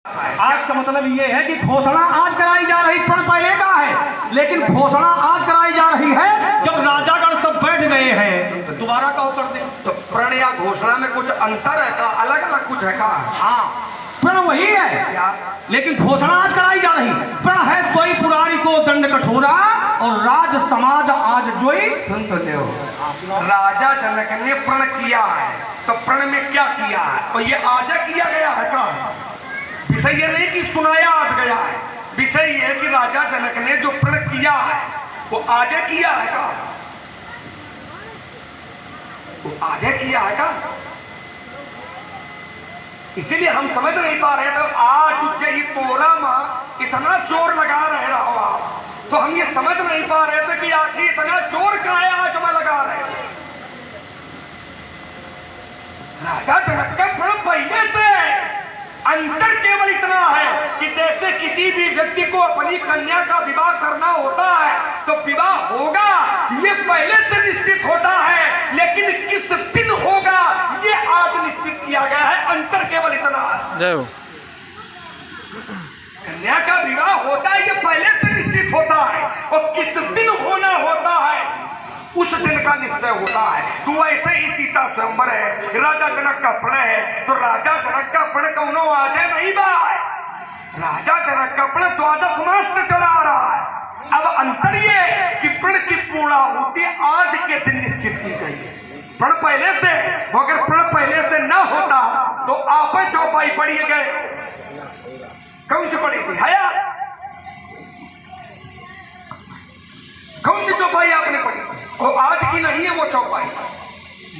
आज का मतलब ये है कि घोषणा आज कराई जा रही, प्रण पहले का है, लेकिन घोषणा आज कराई जा रही है जब राजागण सब बैठ गए हैं। दोबारा कहो कर दे। तो प्रण या घोषणा में कुछ अंतर है का? अलग अलग कुछ है का? हाँ, प्रण वही है, लेकिन घोषणा आज कराई जा रही। प्रण है सोई पुरारी को दंड कठोरा, और राज समाज आज जोई। सुन तो ले, राजा जनक ने प्रण किया है, तो प्रण में क्या किया है? तो ये आज किया गया है का? विषय ये नहीं कि सुनाया आज गया है, विषय ये है कि राजा जनक ने जो प्रण किया है वो आज किया है का? वो आज किया है का? इसीलिए हम समझ नहीं पा रहे थे। आज उज्जैन तोरा मां इतना जोर लगा रहे हो आप, तो हम ये समझ नहीं पा रहे थे कि आखिर इतना जोर का है आज में लगा रहे थे। राजा जनक का प्रण पहले से अंतर केवल इतना है कि जैसे किसी भी व्यक्ति को अपनी कन्या का विवाह करना होता है तो विवाह होगा, ये पहले से निश्चित होता है, लेकिन किस दिन होगा ये आज निश्चित किया गया है। अंतर केवल इतना है। कन्या का विवाह होता है ये पहले से निश्चित होता है, और किस दिन होना होता है उस दिन का निश्चय होता है। तो ऐसे ही सीता स्वयंवर है, राजा जनक का प्रण है, तो राजा जनक का प्रण कौनो आज नहीं बा है। राजा जनक का प्रण द्वादश मास से चला आ रहा है। अब अंतर ये कि प्रण की पूर्णाहुति आज के दिन निश्चित की गई है। प्रण पहले से, अगर प्रण पहले से न होता तो आप चौपाई पढ़ी गए। कौन सी पढ़ी थी? हया कौन सी चौपाई आपने पढ़ी? वो आज की नहीं है वो चौपाई,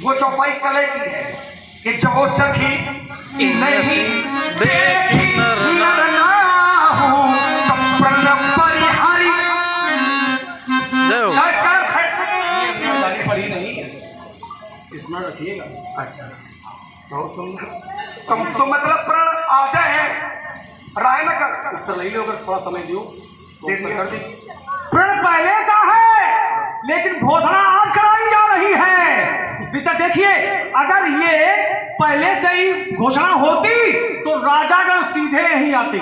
वो चौपाई कल की है कि जो सखी नहीं देखी नर नाहु तब प्रण परिहारी। पढ़ी नहीं है, इसमें रखिएगा। अच्छा, बहुत सुंदर। तो मतलब प्रण आ जाए राय न कर उत्तर ले लो, अगर थोड़ा समय दियो कर दी। प्रण पहले का है, लेकिन घोषणा आज कराई जा रही है। विषय देखिए, अगर ये पहले से ही घोषणा होती तो राजागण सीधे यहीं आते,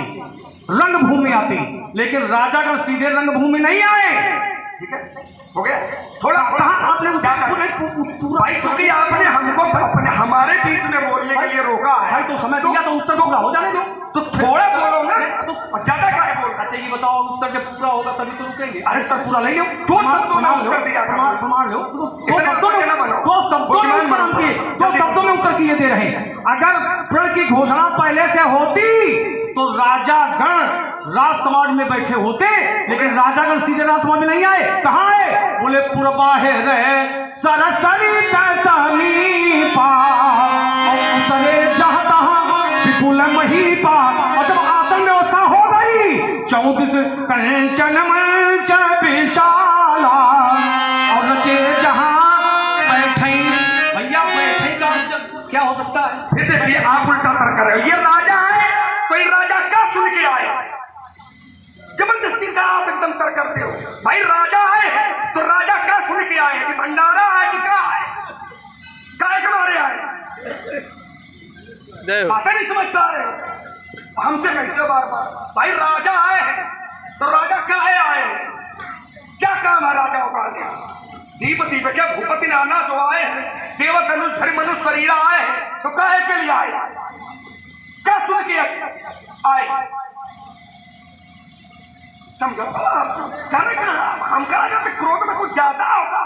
रंगभूमि आती, लेकिन राजागण सीधे रंगभूमि नहीं आए। ठीक है, हो गया। थोड़ा आपने भाई क्योंकि आपने हमको अपने हमारे बीच में बोलने के लिए रोका है भाई, तो समय दिया तो उत्तर पूरा हो जाने दो। तो थोड़ा बोलो ना, तो ज्यादा क्या है बोल। अच्छा ये बताओ, उत्तर जब पूरा होगा तभी तो रुकेंगे। अरे उत्तर पूरा ले लो, दो शब्दों में उत्तर दिया, प्रमाण लो। दो शब्दों में उत्तर किए दे रहे हैं। अगर प्रण की घोषणा पहले से होती तो राजागण राज समाज में बैठे होते, लेकिन राजागण सीधे राज समाज में नहीं आए। कहाँ आए? बोले पुरबाहे रहे सरसरी तमीपा उतरे जहाँ विपुल महीपा। और जब आसन व्यवस्था हो गई 34 कंचन मंच विशाला, और रचे जहाँ बैठे, भैया बैठे का क्या हो सकता है? फिर देखिए आप उल्टा तर्क कर रहे हो। ये राजा है तो ये राजा क्या सुन के आए? जबरदस्ती का आप एकदम तर्क करते हो। भाई राजा है तो राजा क्या सुन के आए? कि भंडारा है कि क्या है? काय के मारे आए? बातें नहीं समझ पा रहे हो, हमसे कहते बार बार। भाई राजा है तो राजा क्या है आए? क्या काम है राजाओं का? दीप दीप क्या भूपति नाना जो आए हैं, देव धनुष धरि मनुष्य शरीर आए हैं, तो काहे के लिए आए? क्या सुन के आए? समझो हम कहा जाते क्रोध में कुछ ज्यादा होगा।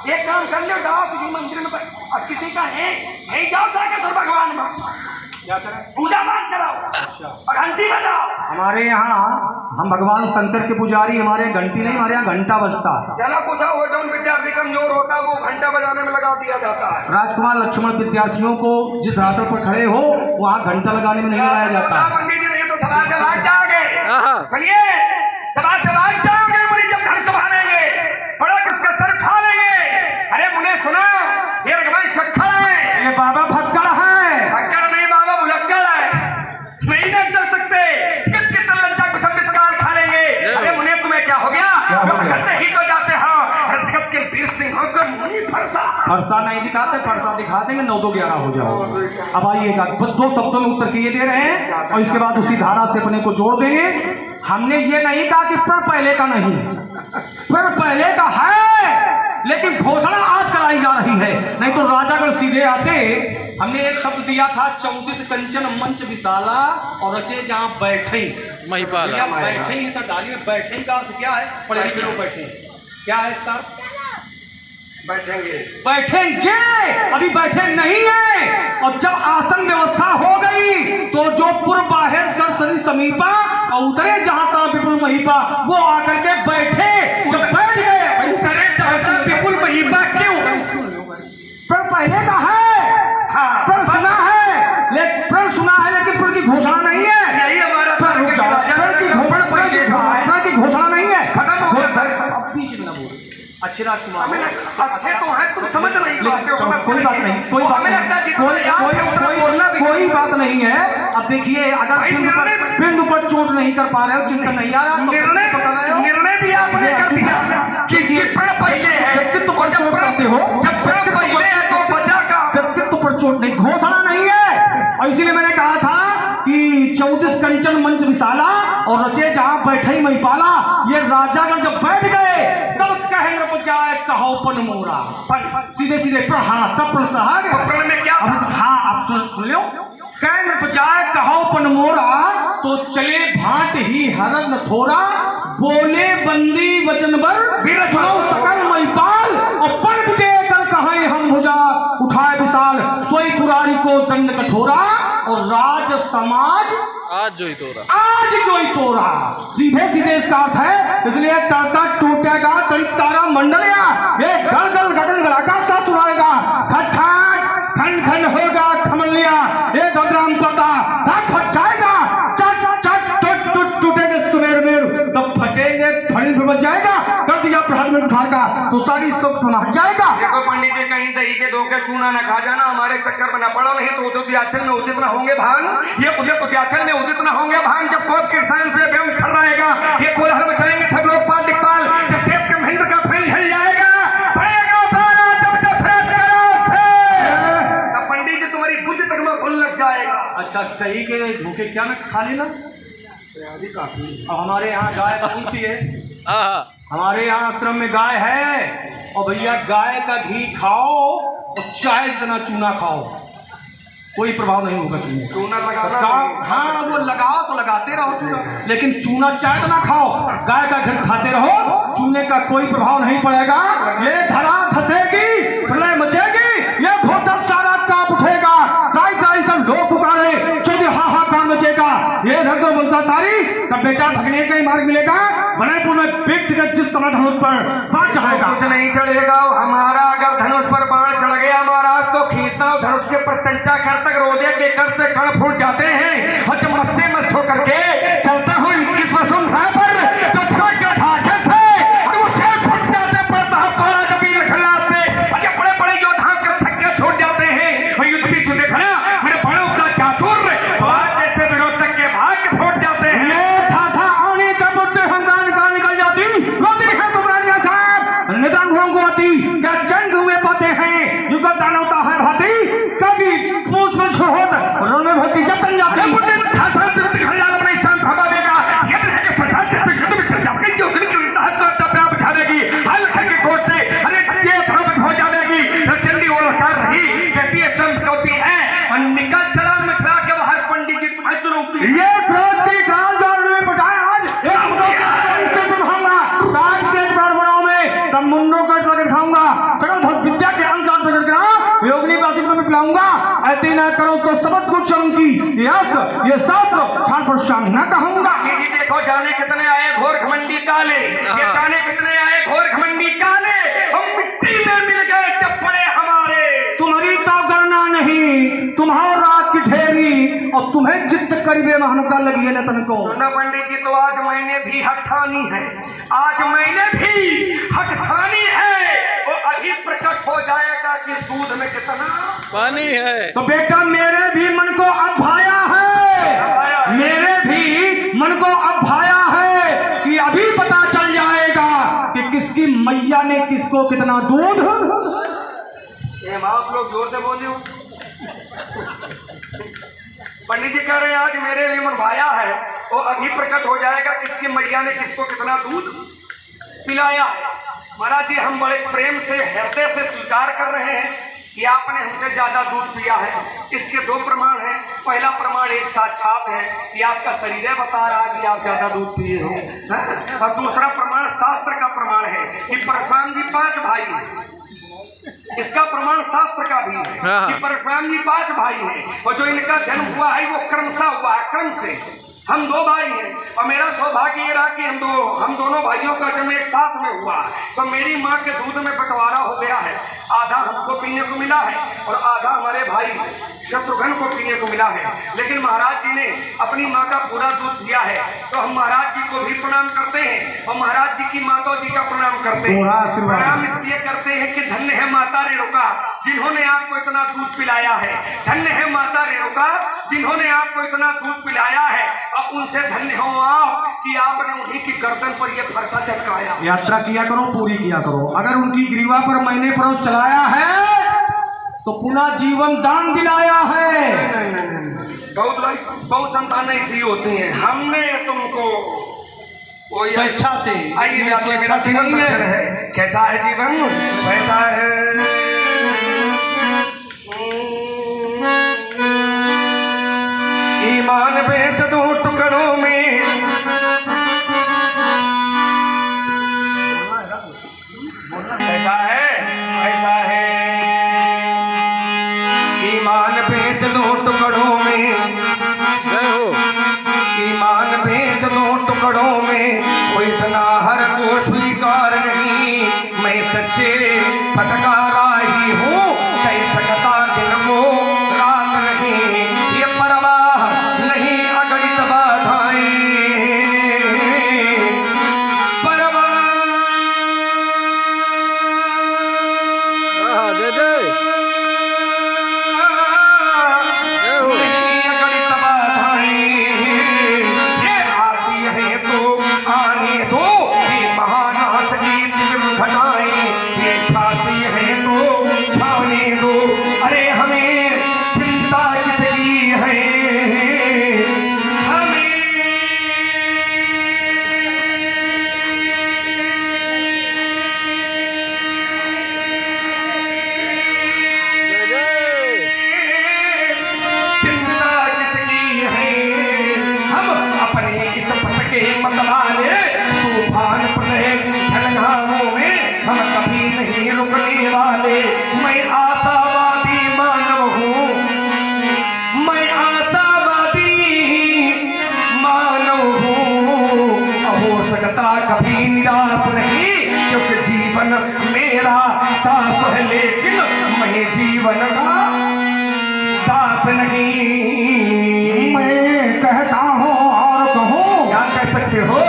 एक काम कर लो, जाओ किसी मंदिर में, अब किसी का है नहीं, जाओ जाके तो भगवान में क्या करें? पूजा पाठ कराओ और घंटी बजाओ। हमारे यहाँ हम भगवान शंकर के पुजारी, हमारे घंटी नहीं, हमारे यहाँ घंटा बजता। चला पूछा हो जो विद्यार्थी कमजोर होता है वो घंटा बजाने में लगा दिया जाता है। राजकुमार लक्ष्मण विद्यार्थियों को जिस धरातल पर खड़े हो वहाँ घंटा लगाने में नहीं लगाया जाता। पंडित जी नहीं तो सभा चला जाओगे, सुनिए सभा चला जाओगे, मुझे जब घर संभालेंगे बड़ा किसका सर खा लेंगे। अरे मुझे सुना, ये रघुवन शक्कर है, ये बाबा भक्कड़ है। भक्कड़ नहीं बाबा भुलक्कड़ है, नहीं ना चल सकते। किसके तलंजा को सब विस्कार खा लेंगे। अरे मुझे तुम्हें क्या हो गया? करते ही तो जाते हो। जगत के वीर सिंह को मुनि फरसा फरसा नहीं दिखाते, फरसा दिखा देंगे 9 2 11 हो जाओ। अब आइएगा, बस 2 शब्दों में उत्तर किए दे रहे हैं और इसके बाद उसी धारा से अपने को जोड़ देंगे। हमने ये नहीं कहा कि प्रण पहले का नहीं, प्रण पहले का है, लेकिन घोषणा आज कराई जा रही है। नहीं तो राजागण सीधे आते। हमने एक शब्द दिया था 34 कंचन मंच विशाला और रचे जहां बैठे महिपाला। बैठे ही तो डालिए, बैठे का अर्थ क्या है? पढ़े लिखे लोग बैठे, क्या है इसका? बैठेंगे, बैठेंगे, अभी बैठे नहीं है। और जब आसन व्यवस्था हो गई तो जो पूर्व बाहर सरसरी समीपा और उतरे जहां था विपुल महिपा, वो आकर के बैठे। जब बैठ गए उतरे विपुल महिपा क्यों? प्रण पहले का है, प्रण सुना है, लेकिन प्रण सुना है लेकिन प्रण की घोषणा नहीं है। यही हमारा प्रण की घोषणा नहीं है। बीच में ना बोल, अच्छे राजकुमार अच्छे तो हैं, तुम समझ नहीं पाते हो। कोई बात नहीं, कोई बात नहीं, कोई बात नहीं है। अब देखिए, अगर बिंदु पर चोट नहीं कर पा रहे हो, चिंता नहीं आ रहा, निर्णय भी आपने कर दिया कि प्रण पहले है। व्यक्तित्व पर चोट करते हो, जब प्रण पहले है तो बचा का व्यक्तित्व पर चोट नहीं, घोषणा नहीं है। और इसीलिए मैंने कहा था कि 34 कंचन मंच विशाला और रचे जहां बैठे महिपाला। ये राजागण जब बैठ गए तब कहेंगे बजाय कहो पन मोरा, सीधे सीधे प्रण। हाँ, तब प्रण कहा गया। प्रण में क्या? हाँ, आप सुन लो। कहेंगे बजाय कहो पन मोरा तो चले भाट ही हरन थोड़ा, बोले बंदी वचन बर सुनो सकल महिपाल और पन देकर कहें हम भुजा उठाए विशाल, सोई पुरारी को दंड कठोरा और राज समाज आज जो ही तोरा, आज जो ही तोरा। सीधे सीधे इसका अर्थ है, इसलिए ताता टूटेगा तड़ित तारा मंडलिया, ये गल गल गगन गलाका सा सुनाएगा, खट खट खन खन होगा खमलिया, ये गगराम तोता धक फट जाएगा, चट चट टूट टूट टूटेंगे सुमेर मेर, तब फटेंगे फल बच जाएगा, कर दिया प्रहर में उठा का तो सारी सब सुना जाएगा। देखो पंडित जी, कहीं दही के धोखे चूना न खा जाना, हमारे चक्कर में न पड़ो, नहीं तो उद्याचल में उदित न होंगे भान। ये उद्याचल में उदित न होंगे भान। जब कोर्ट के किसान से व्यंग ठर रहेगा, ये कोलाहल मचाएंगे सब लोग पाल दिखपाल। जब शेष के महेंद्र का फैल झल जाएगा, पड़ेगा उतारा जब दशरथ करो से। तब पंडित जी तुम्हारी बुद्धि तक में फूल लग जाएगा। अच्छा, दही के धोखे क्या मैं खा लेना? और हमारे यहाँ गाय कौन सी है? हमारे यहाँ आश्रम में गाय है, और भैया गाय का घी खाओ और चाहे जितना चूना खाओ, कोई प्रभाव नहीं होगा चूने। चूना लगाना, हाँ वो लगाओ तो लगाते रहो, लेकिन चूना चाहे तो ना खाओ, गाय का घी खाते रहो, चूने का कोई प्रभाव नहीं पड़ेगा। ये धरा धसेगी, प्रलय मचेगी, ये भूतल सारा कांप उठेगा, गाय गाय सब लोग पुकारे, चौधरी हाहाकार मचेगा, ये रंग बोलता सारी, तब बेटा भगने का ही मार्ग मिलेगा। बनयपुर में पेट का जिस समय धनुष पर बाढ़ चढ़ेगा, कुछ नहीं चढ़ेगा हमारा। अगर धनुष पर बाढ़ चढ़ गया महाराज तो खींचता हूँ धनुष के प्रत्यंचा कर तक रोदे के कर से कण फूट जाते हैं, और जब मस्ते मस्त होकर के चलता हूँ इस वसुंधरा पर तो ट्रक के ढाके से उसे फूट जाते पड़ता है पारा कभी लखला से, और ये बड़े बड़े योद्धा के छक्के छोड़ जाते हैं। और युद्ध भी छुटे खड़ा मेरे बड़ों का चातुर बात जैसे विरोध तक के भाग फूट जाते हैं। निदान को आती क्या जंग हुए पाते हैं, युग दान होता है भाती, कभी पूछ में छोड़ रण में भक्ति जब तक जाती अपने शांत हवा देगा, ये है कि प्रधान के युद्ध में चल जाएगी, जो दिन की साहस का प्यार बुझा देगी, हल के कोट से अरे ये प्रबंध हो जाएगी। चंडी वो लश्कर रही कहती है संस्कृति है, और निकल चला में खड़ा के बाहर पंडित जी तुम्हें चुनौती, ये क्रोध की गाल जोड़ में बजाय आज मुंडों का दिखाऊंगा, सकल भक्त विद्या के अनुसार प्रकट करा, योगिनी बात में पिलाऊंगा, ऐसे न करो तो सबक कुछ की ये शास्त्र छान पर शाम न कहूंगा। देखो जाने कितने आए घोर घमंडी काले, ये जाने कितने आए घोर घमंडी काले, हम मिट्टी में मिल गए जब पड़े हमारे। तुम्हारी तो गणना नहीं, तुम्हारा की ढेरी, और तुम्हें चित्त करीबे महनुका लगी है न तनको। पंडित जी, तो आज मैंने भी हक ठानी है, आज मैंने भी हक ठानी है, वो अभी प्रकट हो जाएगा कि दूध में कितना पानी है। तो बेटा मेरे भी मन को अब भाया है, मेरे भी मन को अब भाया है कि अभी पता चल जाएगा कि किसकी मैया ने किसको कितना दूध अरे माँ आप लोग जोर से बोलियो। पंडित जी कह रहे हैं आज मेरे लिए मनवाया है वो अभी प्रकट हो जाएगा किसकी मैया ने किसको कितना दूध पिलाया है। महाराज जी हम बड़े प्रेम से हृदय से स्वीकार कर रहे हैं कि आपने हमसे ज्यादा दूध पिया है। इसके दो प्रमाण हैं। पहला प्रमाण एक साक्षात है कि आपका शरीर बता रहा है कि आप ज्यादा दूध पिए हो, और दूसरा प्रमाण शास्त्र का प्रमाण है कि परशुराम जी 5 भाई हैं। इसका प्रमाण शास्त्र का भी है कि परशुराम जी 5 भाई हैं और जो इनका जन्म हुआ है वो क्रमशः हुआ है, क्रम से। हम 2 भाई हैं और मेरा सौभाग्य ये रहा कि हम दोनों भाइयों का जन्म एक साथ में हुआ, तो मेरी माँ के दूध में बंटवारा हो गया है। आधा हमको पीने को मिला है और आधा हमारे भाई शत्रुघ्न को पीने को मिला है। लेकिन महाराज जी ने अपनी माँ का पूरा दूध दिया है, तो हम महाराज जी को भी प्रणाम करते हैं और महाराज जी की माता जी का प्रणाम करते हैं। प्रणाम इसलिए करते हैं कि धन्य है माता रेणुका जिन्होंने आपको इतना दूध पिलाया है। धन्य है माता रेणुका जिन्होंने आपको इतना दूध पिलाया है, और उनसे धन्य हो आप कि आपने उन्हीं की गर्दन पर यह फरसा चटकाया। यात्रा किया करो, पूरी किया करो। अगर उनकी ग्रीवा पर मैंने पर्वत चलाया है तो पुनः जीवन दान दिलाया है। बहुत संतानें ऐसी होती हैं। हमने तुमको स्वेच्छा से आइए आपने मेरा जीवन बसर है। कैसा है जीवन? कैसा है? ईमान बेच दूं टुकड़ों में, ऐसा है, ऐसा है। ईमान बेच दूं टुकड़ों में, ईमान बेच दूं टुकड़ों में, कोई सनाहर को स्वीकार नहीं। मैं सच्चे फटकारा ही हूँ, कह सकता दिन को रात नहीं। ये परवाह नहीं अगणित बाधाएं, कभी निराश नहीं, क्योंकि जीवन मेरा दास है, लेकिन मैं जीवन का दास नहीं। मैं कहता हूँ और कहूँ, क्या कह सकते हो?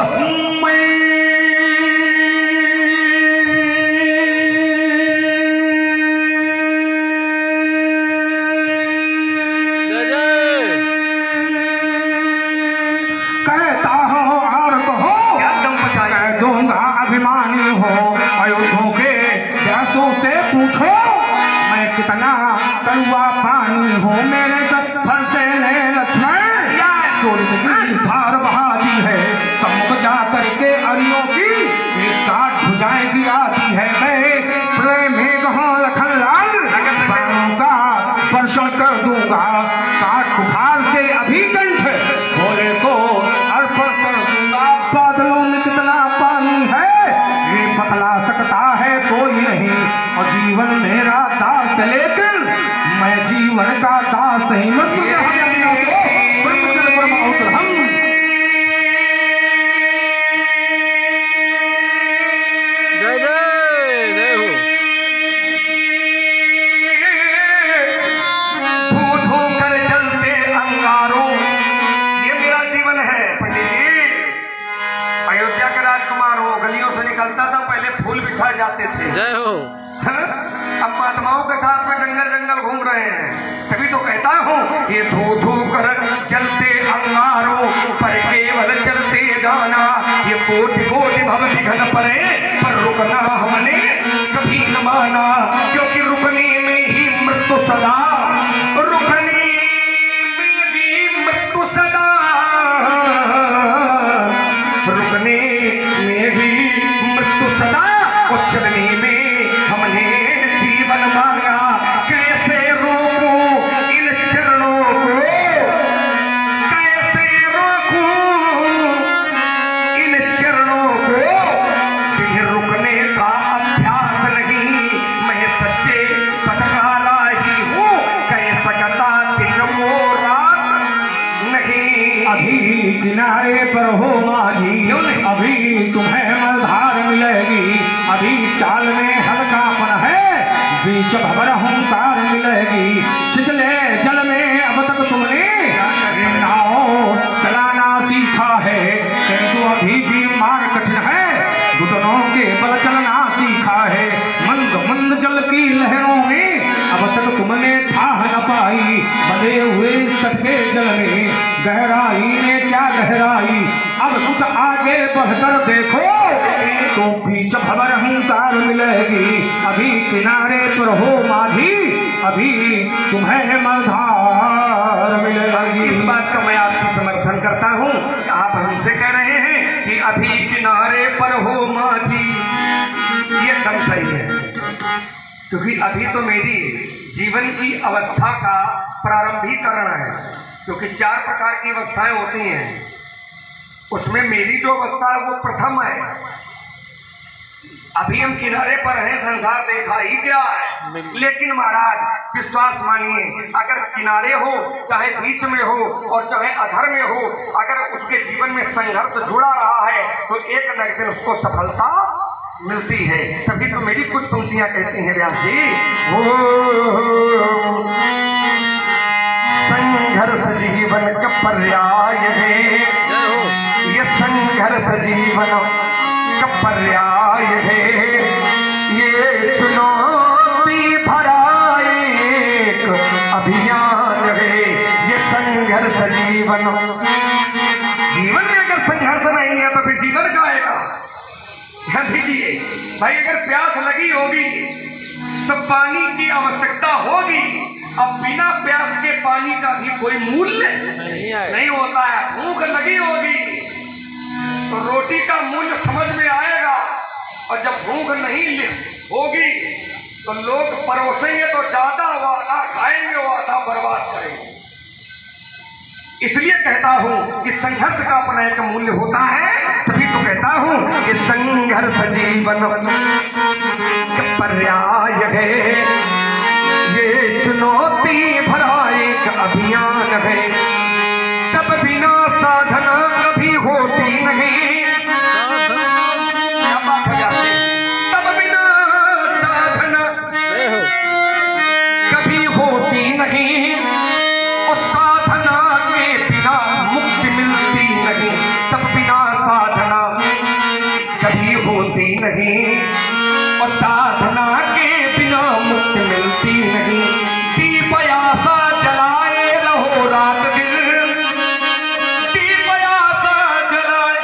अभिमानी हो अयोध्या के व्यासों से पूछो, मैं कितना कड़वा पानी हूँ। मेरे फल से लक्ष्मण धार बहा दी है, सम्मुख जा करके अरियों की एक काट भुजाएं गिरा दी है। मैं प्रेम में कहाँ लखन लाल बाणों का वर्षण कर दूंगा, काट कुठार से अभी कंठ भोले को अर्पण कर दूंगा। बादलों में कितना पानी है ये बतला सकता है कोई नहीं, और जीवन मेरा दास, लेकिन मैं जीवन का दास नहीं। जय जय जय हो। धो कर चलते अंगारों, ये मेरा जीवन है। पंडित जी अयोध्या का राजकुमार हो, गलियों से निकलता था पहले फूल बिछाए जाते थे। जय हो। अब महात्माओं के साथ में जंगल जंगल घूम रहे हैं, तभी तो कहता हूँ ये धो कर चलते अंगारों पर केवल चलते जाना। ये कोटि कोटि भव विघ्न परे, पर रुकना हमने कभी न माना, क्योंकि रुकने में ही सदा रुकनी मेरी मृत्यु सदा रुकने में भी मृत्यु सदा और चलने में हमने जीवन मांगा कैसे रोकूं इन चरणों को कैसे रोकूं इन चरणों को जिन्हें रुकने का अभ्यास नहीं मैं सच्चे पथकारा ही हूँ कह सकता दिन वो रात नहीं अभी किनारे पर हो माझी अभी तुम्हें मझधार मिलेगी अभी चाल में हल्कापन है बीच भंवर हुंकार मिलेगी छिछले जल में अब तक तुमने नाव चलाना सीखा है किंतु अभी भी मार्ग कठिन है घुटनों के बल चलना सीखा है मंद मंद जल की लहरों में अब तक तुमने था न पाई बंधे हुए सटके जल में गहराई में क्या गहराई अब कुछ आगे बढ़कर देखो तो बीच भंवर हुंकार मिलेगी अभी किनारे पर हो माझी अभी तुम्हें मझधार मिलेगी। इस बात का मैं आपकी समर्थन करता हूँ आप हमसे कह रहे हैं कि अभी किनारे पर हो माझी ये एकदम सही है क्योंकि अभी तो मेरी जीवन की अवस्था का प्रारंभीकरण है क्योंकि 4 प्रकार की अवस्थाएं होती हैं उसमें मेरी जो अवस्था है वो प्रथम है अभी हम किनारे पर हैं संसार देखा ही क्या है लेकिन महाराज विश्वास मानिए अगर किनारे हो चाहे बीच में हो और चाहे अधर में हो अगर उसके जीवन में संघर्ष जुड़ा रहा है तो एक न एक दिन उसको सफलता मिलती है तभी तो मेरी कुछ पंक्तियां कहती हैं व्यास जी संघर्ष जीवन का पर्याय है ये संघर्ष जीवन का पर्याय है ये चुनौती भरा एक अभियान है ये संघर्ष जीवन में अगर संघर्ष नहीं है तो फिर जीवन का आएगा दीजिए भाई अगर प्यास लगी होगी तो पानी की आवश्यकता होगी अब बिना प्यास के पानी का भी कोई मूल्य नहीं होता है भूख लगी होगी तो रोटी का मूल्य समझ में आएगा और जब भूख नहीं होगी तो लोग परोसेंगे तो ज्यादा वो आधा खाएंगे वो आधा बर्बाद करेंगे इसलिए कहता हूं कि संघर्ष का अपना एक मूल्य होता है तभी तो कहता हूं कि संघर्ष जीवन पर्याय है ये चुनौती भरा एक अभियान है तब बिना साधना कभी होती नहीं तब बिना साधना कभी होती नहीं और साधना के बिना मुक्ति मिलती नहीं तब बिना साधना कभी होती नहीं और साधना के बिना मुक्ति मिलती नहीं दीप आशा जलाए रहो रात दिन दीप आशा जलाए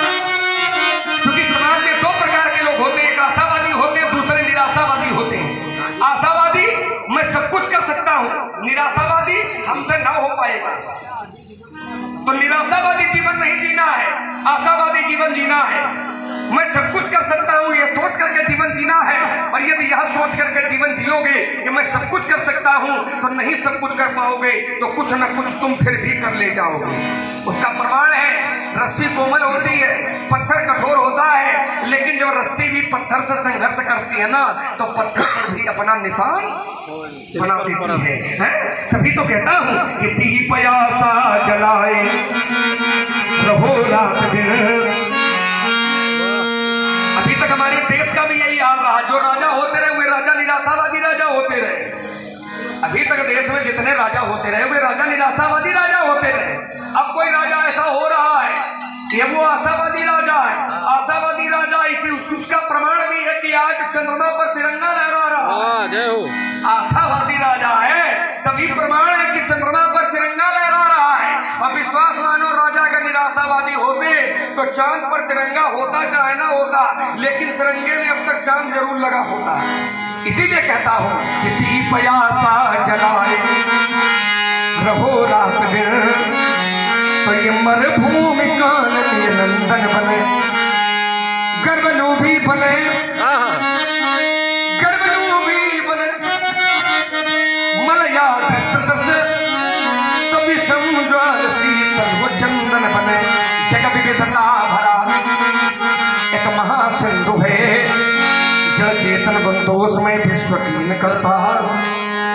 क्योंकि समाज में 2 प्रकार के लोग होते हैं एक आशावादी होते हैं दूसरे निराशावादी होते हैं आशावादी मैं सब कुछ कर सकता हूं निराशावादी हमसे ना हो पाएगा तो निराशावादी जीवन नहीं जीना है आशावादी जीवन जीना है मैं सब कुछ कर सकता हूँ ये सोच करके जीवन जीना है और यदि यह सोच करके जीवन जियोगे कि मैं सब कुछ कर सकता हूँ तो नहीं सब कुछ कर पाओगे तो कुछ न कुछ तुम फिर भी कर ले जाओगे उसका प्रमाण है रस्सी कोमल होती है पत्थर कठोर होता है लेकिन जब रस्सी भी पत्थर से संघर्ष करती है ना तो पत्थर पर भी अपना निशान बना देती है तभी तो कहता हूँ कि दीप आशा जलाए रहो रात दिन अभी तक हमारे देश का भी यही हाल रहा जो राजा होते रहे वे राजा निराशावादी राजा होते रहे अभी तक देश में जितने राजा होते रहे वे राजा निराशावादी राजा होते रहे अब कोई राजा ऐसा हो रहा है ये वो आशावादी राजा है आशावादी राजा इसी उसका प्रमाण भी है कि आज चंद्रमा पर तिरंगा लहरा रहा है आशावादी राजा है तभी प्रमाण है कि चंद्रमा पर तिरंगा लहरा रहा है और विश्वास मानो राजा का निराशावादी होते तो चांद पर तिरंगा होता चाहे ना होता लेकिन तिरंगे में अब तक चांद जरूर लगा होता है इसीलिए कहता हूं कि दीप आशा जलाए रहो रात दिन, तो ये मरुभूमि कानन ये नंदन बने, गर्वलोभी बने, गर्वलोभी बने, मलया दृष्ट कभी समुद्र शीतल वो चंदन बने, जग विविधता भरा एक महासिंधु है, जड़ चेतन बंदोष में विश्व कीन करता,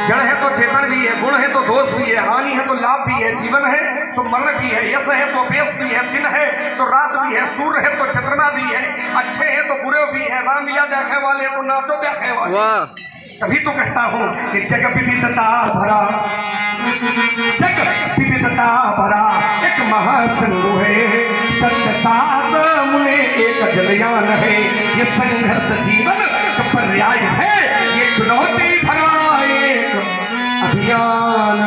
जड़ है तो चेतन भी है, गुण है तो दोष भी है, हानि है तो लाभ भी है, जीवन है तो मरण भी है, यश है तो अपेश भी है, दिन है तो रात भी है, सूर्य है तो चंद्रमा भी है, अच्छे है तो बुरे भी है, रामलीला देखे वाले तो नाचो देखे वाले। तभी तो कहता हूं कि जग विविधता भरा, जग विविधता भरा एक महासिंधु है, सत्य सात मुने एक जलयान है, ये संघर्ष जीवन का पर्याय है, ये चुनौती भरा एक अभियान,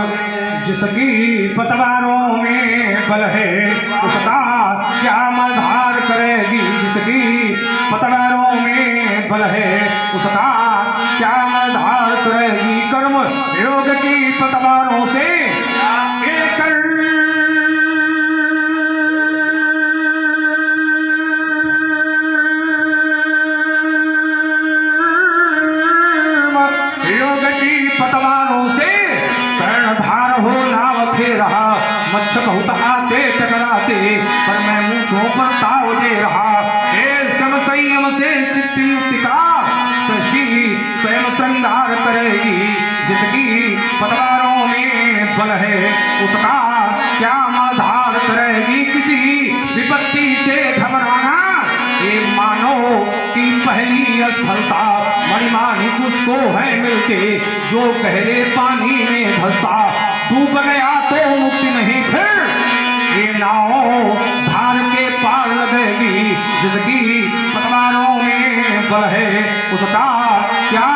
जिसकी पतवारों में बल है उसका क्या मधार करेगी, जिसकी पतवारों में बल है उसका क्या मधार करेगी, कर्म योग की पतवारों से एक योग की पतवारों से कर्णधार हो लाव थे रहा, मच्छ बहुत आते टकराते पर मैं मुंह पर ताव दे रहा, संयम से चित्त युक्ति का सृष्टि स्वयं श्रृंगार करेगी, जिसकी पतवारों में बल है उसका क्या मधार करेगी, किसी विपत्ति से घबराना ये मानो कि पहली असफलता, मणिमाणिक उसको है मिलते जो पहले पानी में धंसता, डूब गया तो मुक्ति नहीं फिर ये नाव धार के पार लगेगी, जिसकी पतवारों में बल है उसका क्या